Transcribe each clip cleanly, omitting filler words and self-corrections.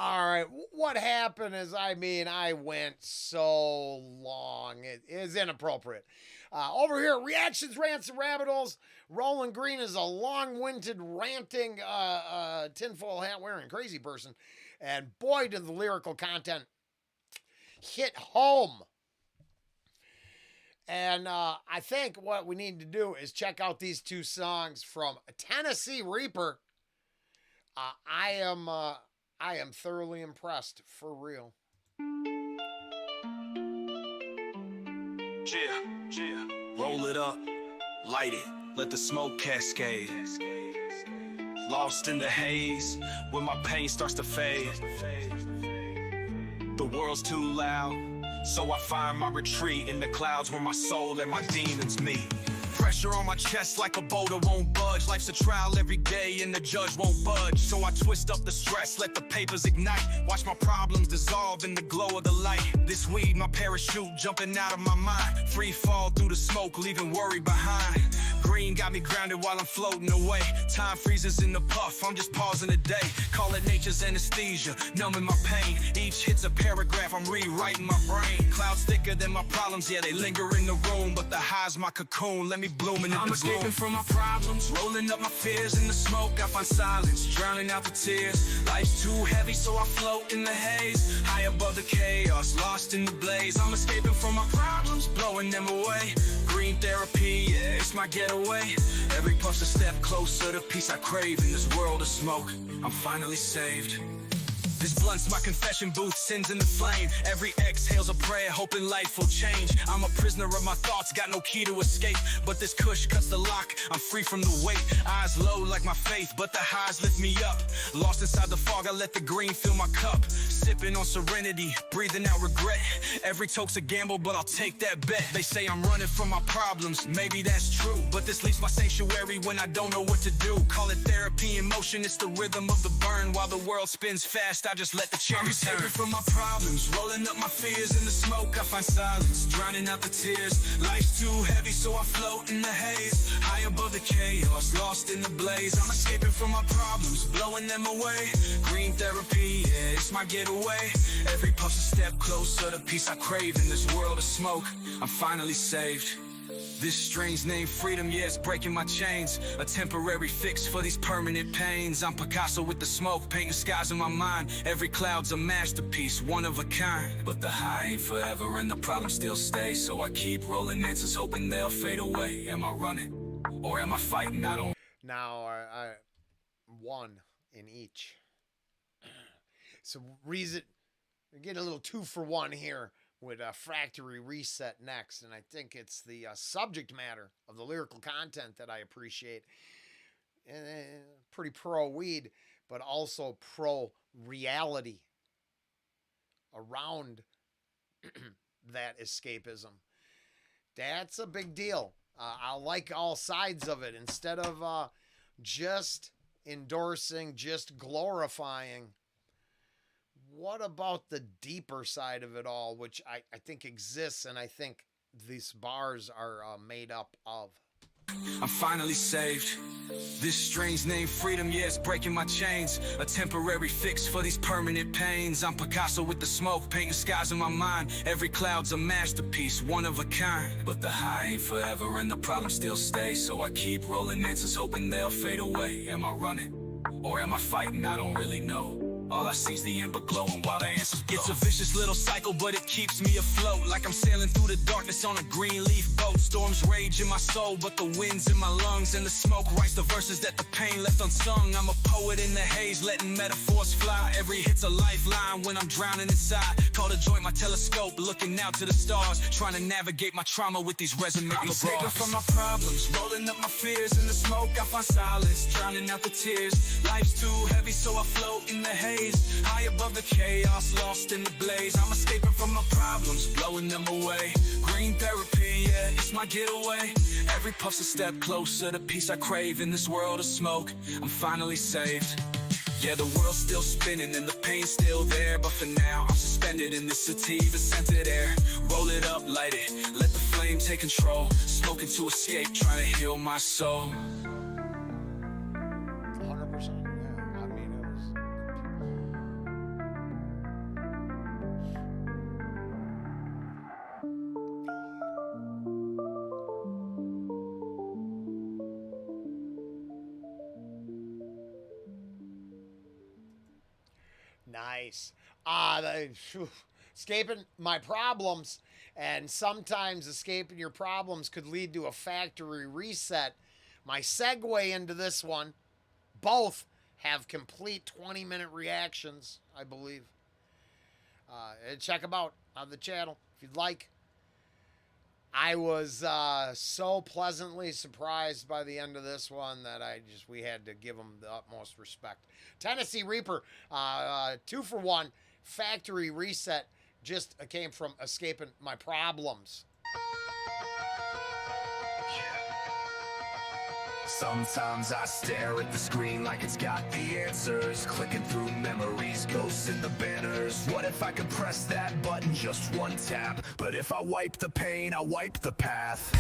All right, what happened is, I went so long. It is inappropriate. Over here, reactions, rants, and rabbit holes. Rolling Green is a long-winded, ranting, tinfoil hat wearing crazy person, and boy, did the lyrical content hit home. And I think what we need to do is check out these two songs from Tennessee Reaper. I am thoroughly impressed, for real. Roll it up, light it, let the smoke cascade. Lost in the haze, when my pain starts to fade. The world's too loud, so I find my retreat in the clouds where my soul and my demons meet. Pressure on my chest like a boulder won't budge. Life's a trial every day and the judge won't budge. So I twist up the stress, let the papers ignite. Watch my problems dissolve in the glow of the light. This weed, my parachute jumping out of my mind. Free fall through the smoke, leaving worry behind. Green got me grounded while I'm floating away. Time freezes in the puff, I'm just pausing a day. Call it nature's anesthesia, numbing my pain. Each hit's a paragraph, I'm rewriting my brain. Clouds thicker than my problems, yeah, they linger in the room. But the high's my cocoon, let me blooming in the bloom. I'm escaping from my problems, rolling up my fears in the smoke. I find silence, drowning out the tears. Life's too heavy, so I float in the haze. High above the chaos, lost in the blaze. I'm escaping from my problems, blowing them away. Green therapy, yeah, it's my getaway. Every puff's a step closer to peace I crave. In this world of smoke, I'm finally saved. This blunt's my confession booth, sins in the flame. Every exhale's a prayer, hoping life will change. I'm a prisoner of my thoughts, got no key to escape. But this kush cuts the lock, I'm free from the weight. Eyes low like my faith, but the highs lift me up. Lost inside the fog, I let the green fill my cup. Sipping on serenity, breathing out regret. Every toke's a gamble, but I'll take that bet. They say I'm running from my problems, maybe that's true. But this leaves my sanctuary when I don't know what to do. Call it therapy in motion, it's the rhythm of the burn. While the world spins fast, I just let the cherries turn. I'm escaping from my problems, rolling up my fears in the smoke. I find silence, drowning out the tears. Life's too heavy, so I float in the haze. High above the chaos, lost in the blaze. I'm escaping from my problems, blowing them away. Green therapy, yeah, it's my getaway. Every puff's a step closer to peace I crave. In this world of smoke, I'm finally saved. This strange name, freedom, yeah, it's breaking my chains. A temporary fix for these permanent pains. I'm Picasso with the smoke, painting skies in my mind. Every cloud's a masterpiece, one of a kind. But the high ain't forever and the problems still stay. So I keep rolling answers, hoping they'll fade away. Am I running, or am I fighting? I don't. Now, one in each. So, reason, we get a little 2-for-1 here with a factory reset next, and I think it's the subject matter of the lyrical content that I appreciate. Pretty pro weed, but also pro reality around that escapism. That's a big deal. I like all sides of it instead of just endorsing, just glorifying. What about the deeper side of it all, which I think exists, and I think these bars are made up of? I'm finally saved. This strange name, freedom, yeah, it's breaking my chains. A temporary fix for these permanent pains. I'm Picasso with the smoke, painting skies in my mind. Every cloud's a masterpiece, one of a kind. But the high ain't forever and the problems still stay. So I keep rolling answers, hoping they'll fade away. Am I running, or am I fighting? I don't really know. All I see's the ember glowing while the answers blow. It's a vicious little cycle, but it keeps me afloat. Like I'm sailing through the darkness on a green leaf boat. Storms rage in my soul, but the wind's in my lungs. And the smoke writes the verses that the pain left unsung. I'm a poet in the haze, letting metaphors fly. Every hit's a lifeline when I'm drowning inside. Call the joint my telescope, looking out to the stars. Trying to navigate my trauma with these resume bars. I'm escaping from my problems, rolling up my fears. In the smoke I find silence, drowning out the tears. Life's too heavy, so I float in the haze. High above the chaos, lost in the blaze. I'm escaping from my problems, blowing them away. Green therapy, yeah, it's my getaway. Every puff's a step closer to peace I crave. In this world of smoke, I'm finally saved. Yeah, the world's still spinning and the pain's still there. But for now, I'm suspended in this sativa-scented air. Roll it up, light it, let the flame take control. Smoking to escape, trying to heal my soul. 100%. Yeah, I mean, Nice. Escaping my problems, and sometimes escaping your problems could lead to a factory reset. My segue into this one, both have complete 20-minute reactions, I believe. Check them out on the channel if you'd like. I was so pleasantly surprised by the end of this one that we had to give them the utmost respect. Tennessee Reaper, 2-for-1, factory reset, just came from escaping my problems. Sometimes I stare at the screen like it's got the answers, clicking through memories, ghosts in the banners. What if I could press that button, just one tap? But if I wipe the pain, I wipe the path.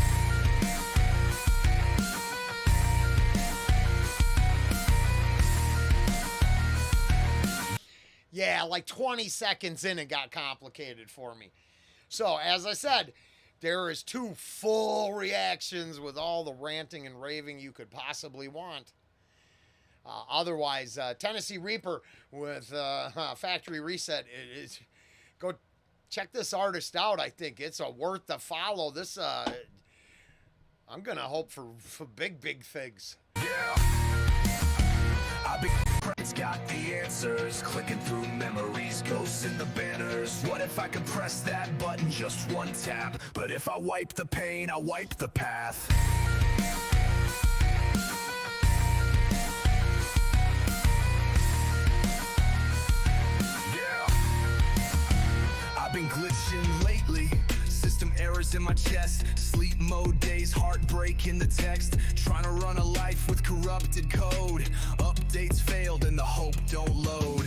Yeah, like 20 seconds in, it got complicated for me. So, as I said, there is 2 full reactions with all the ranting and raving you could possibly want. Otherwise, Tennessee Reaper with Factory Reset. Go check this artist out. I think it's worth the follow. This, I'm gonna hope for big things. Yeah. It's got the answers, clicking through memories, ghosts in the banners. What if I could press that button, just one tap? But if I wipe the pain, I wipe the path. Yeah. I've been glitching lately. System errors in my chest, sleep mode days, heartbreak in the text. Trying to run a life with corrupted code. Updates failed and the hope don't load.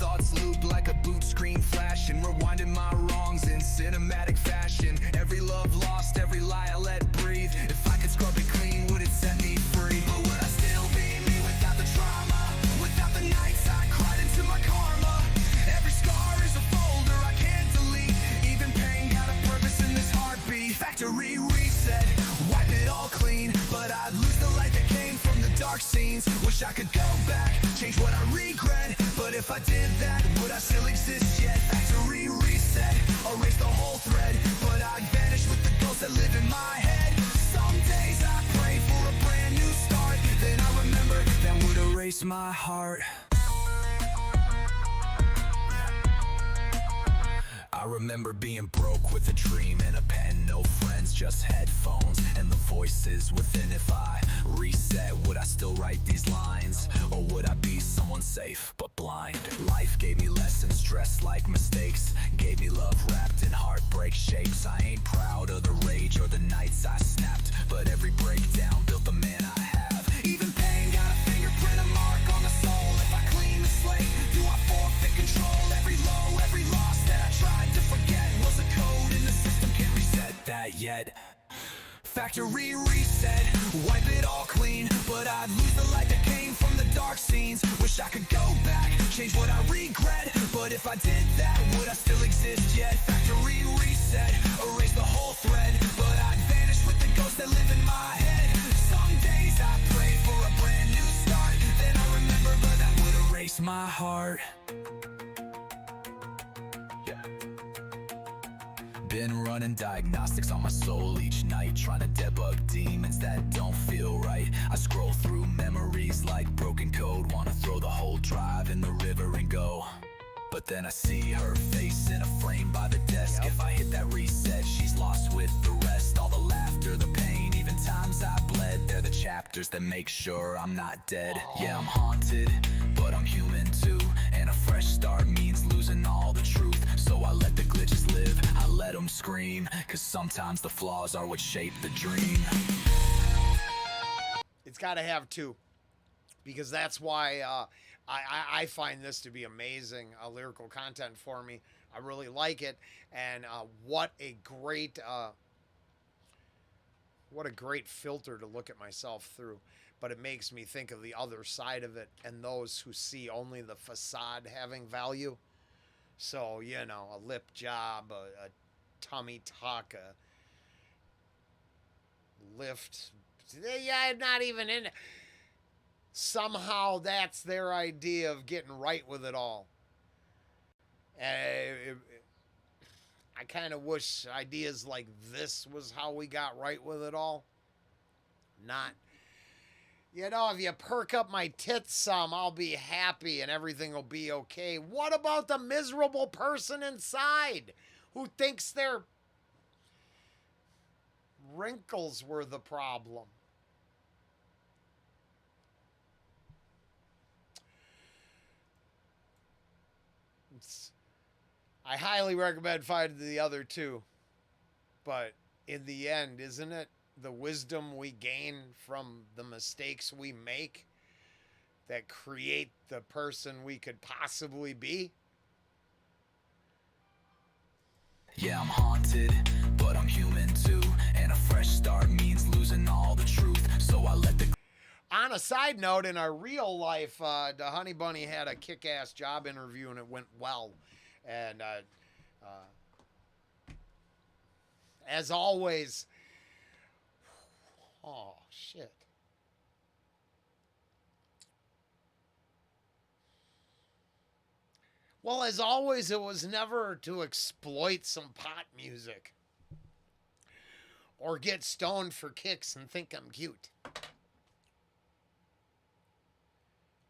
Thoughts loop like a boot screen flashing, rewinding my wrongs in cinematic fashion. Every love lost, every lie I let breathe. If I could scrub it clean, would it set me free? Or would I still be me without the trauma? Without the nights I cried into my karma? Every scar is a folder I can't delete. Even pain got a purpose in this heartbeat. Factory reset, wipe it all clean. But I'd lose the light that came from the dark scenes. Wish I could go back, change what I regret. But if I did that, would I still exist yet? Factory reset, erase the whole thread. But I'd vanish with the ghosts that live in my head. Some days I pray for a brand new start. Then I remember that would erase my heart. I remember being broke with a dream and a pen, no friends, just headphones and the voices within. If I reset, would I still write these lines? Or would I be someone safe but blind? Life gave me lessons dressed like mistakes, gave me love wrapped in heartbreak shapes. I ain't proud of the rage or the nights I snapped, but every breakdown built the man I have. Even pain got a fingerprint, a mark on the soul. If I clean the slate, do I forfeit control? Every low, every loss that I tried to forget was a code and the system can't reset that yet. Factory reset, wipe it all clean. But I'd lose the light that came from the dark scenes. Wish I could go back, change what I regret. But if I did that, would I still exist yet? Factory reset, erase the whole thread. But I'd vanish with the ghosts that live in my head. Some days I pray for a brand new start. Then I remember, but that would erase my heart. Been running diagnostics on my soul each night, trying to debug demons that don't feel right. I scroll through memories like broken code, wanna throw the whole drive in the river and go. But then I see her face in a frame by the desk. If I hit that reset, she's lost with the rest. All the laughter, the pain, even times I bled. They're the chapters that make sure I'm not dead. Yeah, I'm haunted, but I'm human too. And a fresh start means losing all the truth. So I let the glitches live, I let them scream. Cause sometimes the flaws are what shape the dream. It's got to have 2. Because that's why I find this to be amazing lyrical content for me. I really like it. And what a great filter to look at myself through. But it makes me think of the other side of it and those who see only the facade having value. So, you know, a lip job, a tummy tuck, a lift. Yeah, not even in it. Somehow that's their idea of getting right with it all. And I kind of wish ideas like this was how we got right with it all. Not, if you perk up my tits some, I'll be happy and everything will be okay. What about the miserable person inside who thinks their wrinkles were the problem? I highly recommend finding the other two. But in the end, isn't it the wisdom we gain from the mistakes we make that create the person we could possibly be? Yeah, I'm haunted, but I'm human too. And a fresh start means losing all the truth. So I let the... On a side note, in our real life, the Honey Bunny had a kick-ass job interview and it went well. And as always, oh shit. Well, as always, it was never to exploit some pot music or get stoned for kicks and think I'm cute.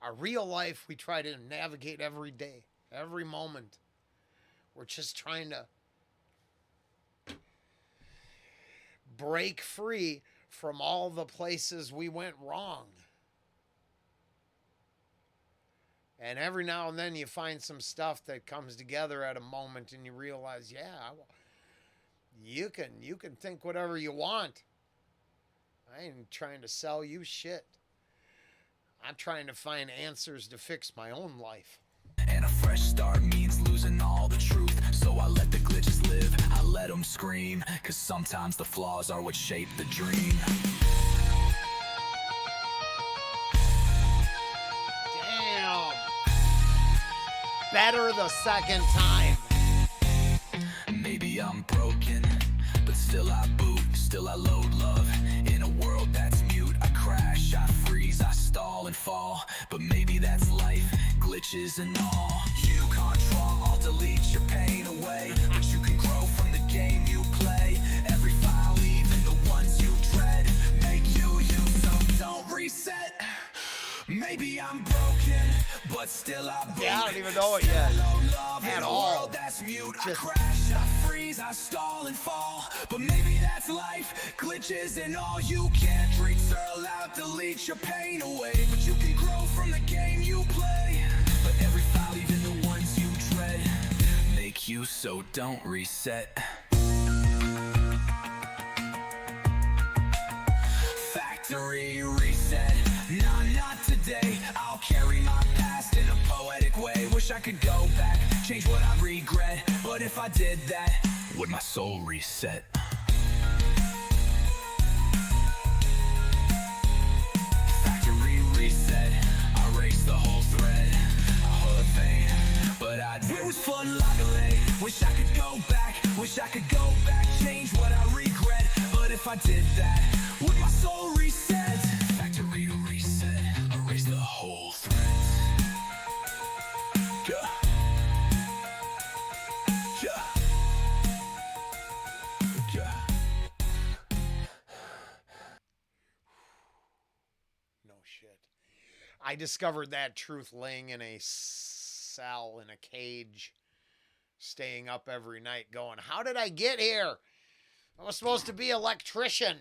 Our real life, we try to navigate every day, every moment. We're just trying to break free from all the places we went wrong. And every now and then you find some stuff that comes together at a moment and you realize, yeah, you can think whatever you want. I ain't trying to sell you shit. I'm trying to find answers to fix my own life. And a fresh start means losing all the truth. So I let the glitches live, I let them scream. Cause sometimes the flaws are what shape the dream. Damn. Better the second time. Maybe I'm broken, but still I boot, still I load love. In a world that's mute, I crash, I freeze, I stall and fall. But maybe that's life, glitches and all. You control, I'll delete your pain away. But you can grow from the game you play. Every file, even the ones you dread, make you so don't reset. Maybe I'm broken, but still I boot. Yeah, I don't even know it yet. At all. That's mute. I Just crash, I freeze, I stall and fall. But maybe that's life, glitches and all. You can't reach or out, delete your pain away. But you can grow from the game you play. But every file, even the ones you dread, make you so don't reset. Factory reset. Nah, not today. I'll carry my past in a poetic way. Wish I could go back, change what I regret. But if I did that, would my soul reset? Factory reset. I erase the whole thread, a whole vein. But it was fun like a lay. Wish I could go back, wish I could go back, change what I regret. But if I did that, would my soul reset? Factory reset, erase the whole thread. Yeah. Yeah. Yeah. no shit. I discovered that truth laying in a cell in a cage, staying up every night going, how did I get here? I was supposed to be an electrician.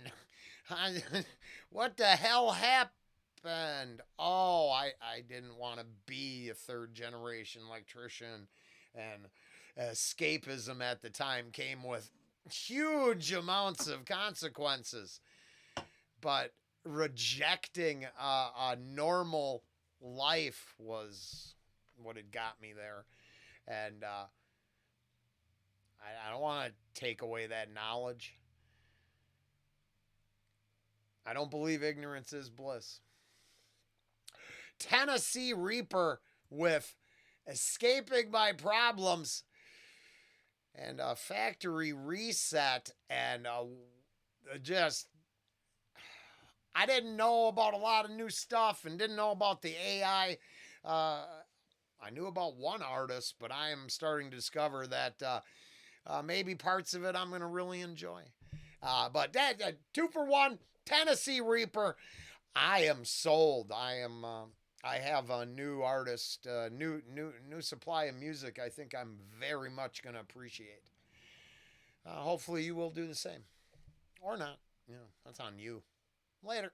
What the hell happened? Oh, I didn't want to be a third generation electrician. And escapism at the time came with huge amounts of consequences. But rejecting a normal life was what had got me there. And I don't want to take away that knowledge. I don't believe ignorance is bliss. Tennessee Reaper with escaping my problems and a factory reset and just I didn't know about a lot of new stuff and didn't know about the AI I knew about one artist, but I am starting to discover that maybe parts of it I'm going to really enjoy. But that 2 for 1 Tennessee Reaper, I am sold. I have a new artist, new supply of music. I think I'm very much going to appreciate. Hopefully, you will do the same, or not. That's on you. Later.